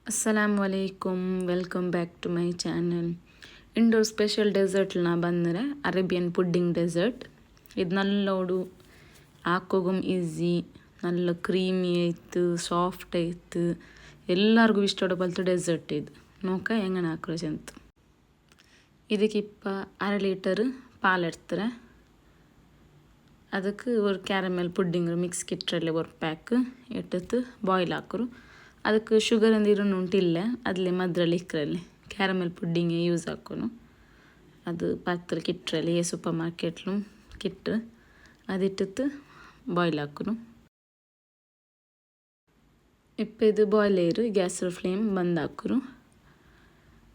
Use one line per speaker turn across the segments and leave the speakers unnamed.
ಅಸ್ಸಲಾಮು ಅಲೈಕುಮ್, welcome back to my channel. Indore special ಡೆಸರ್ಟ್ನ ಬಂದರೆ ಅರೇಬಿಯನ್ ಪುಡ್ಡಿಂಗ್ ಡೆಸರ್ಟ್. ಇದು ನಲ್ಲೋಡು ಹಾಕೋಗಮ್ ಈಸಿ, നല്ല ಕ್ರೀಮಿ ಆಯ್ತು, ಸಾಫ್ಟ್ ಆಯ್ತು, ಎಲ್ಲರಿಗೂ ಇಷ್ಟೋಡ ಬಲ್ತು ಡೆಸರ್ಟ್ ಇದು. ನೋಕ ಹೆಂಗನ ಹಾಕ್ರೋಜ್ ಅಂತ. ಇದಕ್ಕಿಪ್ಪ 1/2 ಲೀಟರ್ ಪಾಲು ಎಡ್ತಾರೆ. ಅದಕ್ಕೆ ಒಂದು ಕ್ಯಾರಮೆಲ್ ಪುಡ್ಡಿಂಗ್ ಮಿಕ್ಸ್ ಕಿಟ್ರಲ್ಲಿ ಒಂದು ಪ್ಯಾಕ್ ಇಟ್ಟು ಬಾಯ್ಲ್ ಹಾಕರು. ಅದಕ್ಕೆ ಶುಗರ್ ಅಂದಿರು ಉಂಟಿಲ್ಲ, ಅದರಲ್ಲಿ ಮದ್ರಲ್ಲಿ ಇಕ್ಕರಲ್ಲಿ ಕ್ಯಾರಮೆಲ್ ಪುಡ್ಡಿಂಗ್ ಯೂಸ್ ಹಾಕೋನು. ಅದು ಪಾತ್ರೆ ಕಿಟ್ರಲ್ಲಿ ಸೂಪರ್ ಮಾರ್ಕೆಟ್ಲು ಕಿಟ್ಟು ಅದಿಟ್ಟು ಬಾಯ್ಲ್ ಹಾಕೋನು. ಇಪ್ಪ ಇದು ಬಾಯ್ಲ್ ಏರು ಗ್ಯಾಸ್ ಫ್ಲೇಮ್ ಬಂದ್ ಹಾಕರು.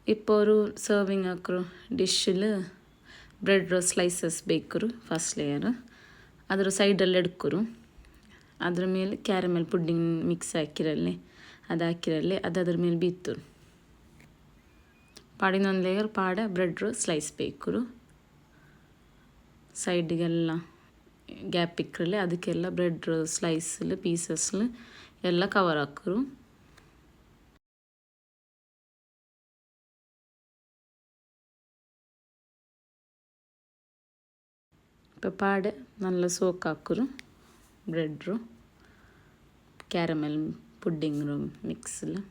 ಇಪ್ಪ ಅವರು ಸರ್ವಿಂಗ್ ಹಾಕರು ಡಿಶ್ಶಲ್ಲಿ ಬ್ರೆಡ್ ಸ್ಲೈಸಸ್ ಬೇಕರು. ಫಸ್ಟ್ ಲೇಯರ್ ಅದರ ಸೈಡಲ್ಲಿ ಎಡ್ಕರು. ಅದ್ರ ಮೇಲೆ ಕ್ಯಾರಮೆಲ್ ಪುಡ್ಡಿಂಗ್ ಮಿಕ್ಸ್ ಹಾಕಿರಲ್ಲಿ ಅದು ಹಾಕಿರಲ್ಲಿ ಅದ್ರ ಮೇಲೆ ಬೀತ್ತು. ಪಾಡಿನೊಂದು ಲೇಯರ್ ಪಾಡ ಬ್ರೆಡ್ ಸ್ಲೈಸ್ ಬೇಕರು. ಸೈಡಿಗೆಲ್ಲ ಗ್ಯಾಪ್ ಇಕ್ಕರಲ್ಲಿ ಅದಕ್ಕೆಲ್ಲ ಬ್ರೆಡ್ ಸ್ಲೈಸಲ್ಲಿ ಪೀಸಸ್ಲು ಎಲ್ಲ ಕವರ್ ಹಾಕರು. ಪಾಡೆ നല്ല ಸೋಕ್ ಹಾಕರು ಬ್ರೆಡ್ರು ಕ್ಯಾರಮೆಲ್ ಪುಡ್ಡಿಂಗ್ ಮಿಕ್ಸಲ್ಲಿ.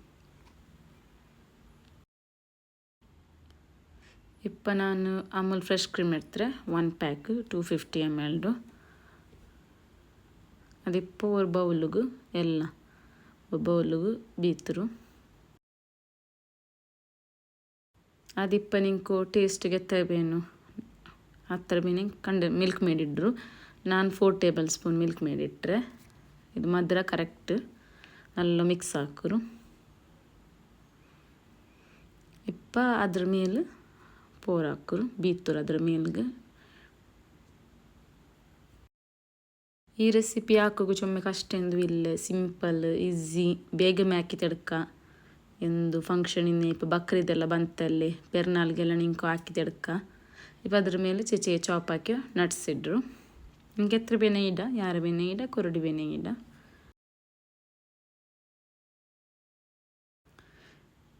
ಇಪ್ಪ ನಾನು ಅಮೂಲ್ ಫ್ರೆಶ್ ಕ್ರೀಮ್ ಎಡ್ತಾರೆ 1 ಪ್ಯಾಕ್ 250 ml. ಅದಿಪ್ಪ ಒಂದು ಬೌಲಿಗೆ ಎಲ್ಲ ಬೌಲಿಗೆ ಬೀತರು. ಅದಿಪ್ಪ ನಿಂಕು ಟೇಸ್ಟ್ಗೆ ಎತ್ತಬೇನು ಹತ್ತರ ಮೀನು ಮಿಲ್ಕ್ ಮೇಡ್ ಇಡ್ರು. ನಾನು 4 ಟೇಬಲ್ ಸ್ಪೂನ್ ಮಿಲ್ಕ್ ಮೇಡ್ ಇಟ್ಟರೆ ಇದು ಮಧ್ರ ಕರೆಕ್ಟ್ നല്ല ಮಿಕ್ಸ್ ಹಾಕರು. ಇಪ್ಪ ಅದ್ರ ಮೇಲೆ ಪೋರ್ ಹಾಕರು ಬೀತರು ಅದ್ರ ಮೇಲ್ಗೆ. ಈ ರೆಸಿಪಿ ಹಾಕೋಗು ಚೊಮ್ಮೆ ಕಷ್ಟ ಎಂದು ಇಲ್ಲ, ಸಿಂಪಲ್ ಈಸಿ, ಬೇಗ ಮ್ಯಾಕಿ ತೆಡ್ಕ. ಎಂದು ಫಂಕ್ಷನ್ ಇನ್ನು ಇಪ್ಪ ಬಕ್ರೀದೆಲ್ಲ ಬಂತಲ್ಲಿ ಪೆರ್ನಾಲ್ಗೆಲ್ಲ ನಿಂಕು ಹಾಕಿ ತೆಡ್ಕ. ಇಪ್ಪ ಅದ್ರ ಮೇಲೆ ಚೆಚೆ ಚಾಪ್ ಹಾಕಿ ನಟ್ಸ್ ಇಡ್ರು. ನಿಂಗೆ ಎತ್ರ ಬೇನೆ ಇಡ, ಯಾರ ಬೇನೆ ಇಡ, ಕೊರಡಿ ಬೇನೆ ಇಡ.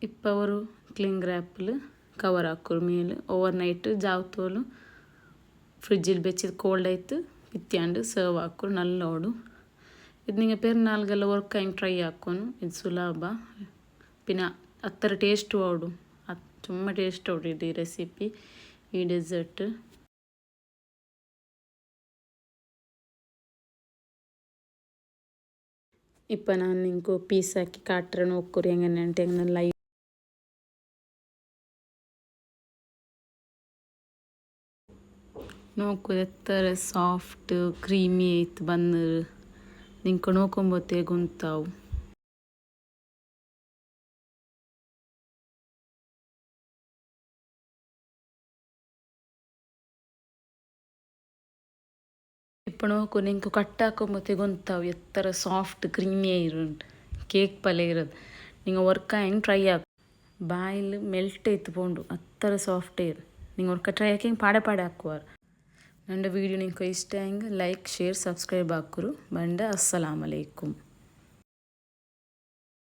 ಇಪ್ಪ ಅವರು ಕ್ಲಿಂಗ್ ರ್ಯಾಪಲ್ಲಿ ಕವರ್ ಹಾಕೋರು ಮೇಲೆ. ಓವರ್ ನೈಟ್ ಜಾವತೋಲು ಫ್ರಿಜ್ಜಲ್ಲಿ ಬೆಚ್ಚಿದ ಕೋಲ್ಡ್ ಆಯ್ತು ಪಿತ್ಯಾಂಡು ಸರ್ವ್ ಹಾಕೋರು ನಲ್ಲೋಡು. ಇದು ನಿಂಗೆ ಪೆರ್ನಾಲ್ಗೆಲ್ಲ ವರ್ಕ್ ಹೆಂಗೆ ಟ್ರೈ ಹಾಕೋನು. ಇದು ಸುಲಭ ಪಿನ ಹತ್ತರ ಟೇಸ್ಟ್ ಓಡು, ತುಂಬ ಟೇಸ್ಟ್ ಓಡು ಇದು ಈ ರೆಸಿಪಿ ಈ ಡೆಸರ್ಟ್. ಇಪ್ಪ ನಾನು ನಿಂಕು ಪೀಸ್ ಹಾಕಿ ಕಾಟ್ರೆ ನೋಡ್ಕೊರಿ ಹೆಂಗನೆ ಅಂತ ಹೆಂಗೆ ಲೈವ್ ನೋಡ್ಕೊ ಎತ್ತರ ಸಾಫ್ಟ್ ಕ್ರೀಮಿ ಐತೆ ಬಂದು ನಿಂಕು ನೋಡ್ಕೊಂಬೋತೆ ಗೊಂತಾವು. ಇಪ್ಪ ನೋಕು ನಿಂಕು ಕಟ್ ಹಾಕೊಂಬೋತೆ ಗೊಂತಾವು ಎತ್ತರ ಸಾಫ್ಟ್ ಕ್ರೀಮಿ ಇರುಂಟು ಕೇಕ್ ಪಲ್ಲೆ ಇರೋದು. ನಿಂಗೆ ವರ್ಕ ಹೆಂಗೆ ಟ್ರೈ ಹಾಕು ಬಾಯಲ್ಲಿ ಮೆಲ್ಟ್ ಐತು ಪೋಂಡು ಹತ್ತರ ಸಾಫ್ಟ್ ಇರು. ನಿಂಗೆ ವರ್ಕ ಟ್ರೈ ಹಾಕಿ ಪಾಡೆ ಪಾಡೆ ಹಾಕುವಾರು. ನನ್ನ ವಿಡಿಯೋ ನಿಂಗೆ ಇಷ್ಟ ಹೆಂಗೆ ಲೈಕ್ ಶೇರ್ ಸಬ್ಸ್ಕ್ರೈಬ್ ಹಾಕರು ಬಂಡ. ಅಸ್ಸಲಾಮು ಅಲೈಕುಮ್.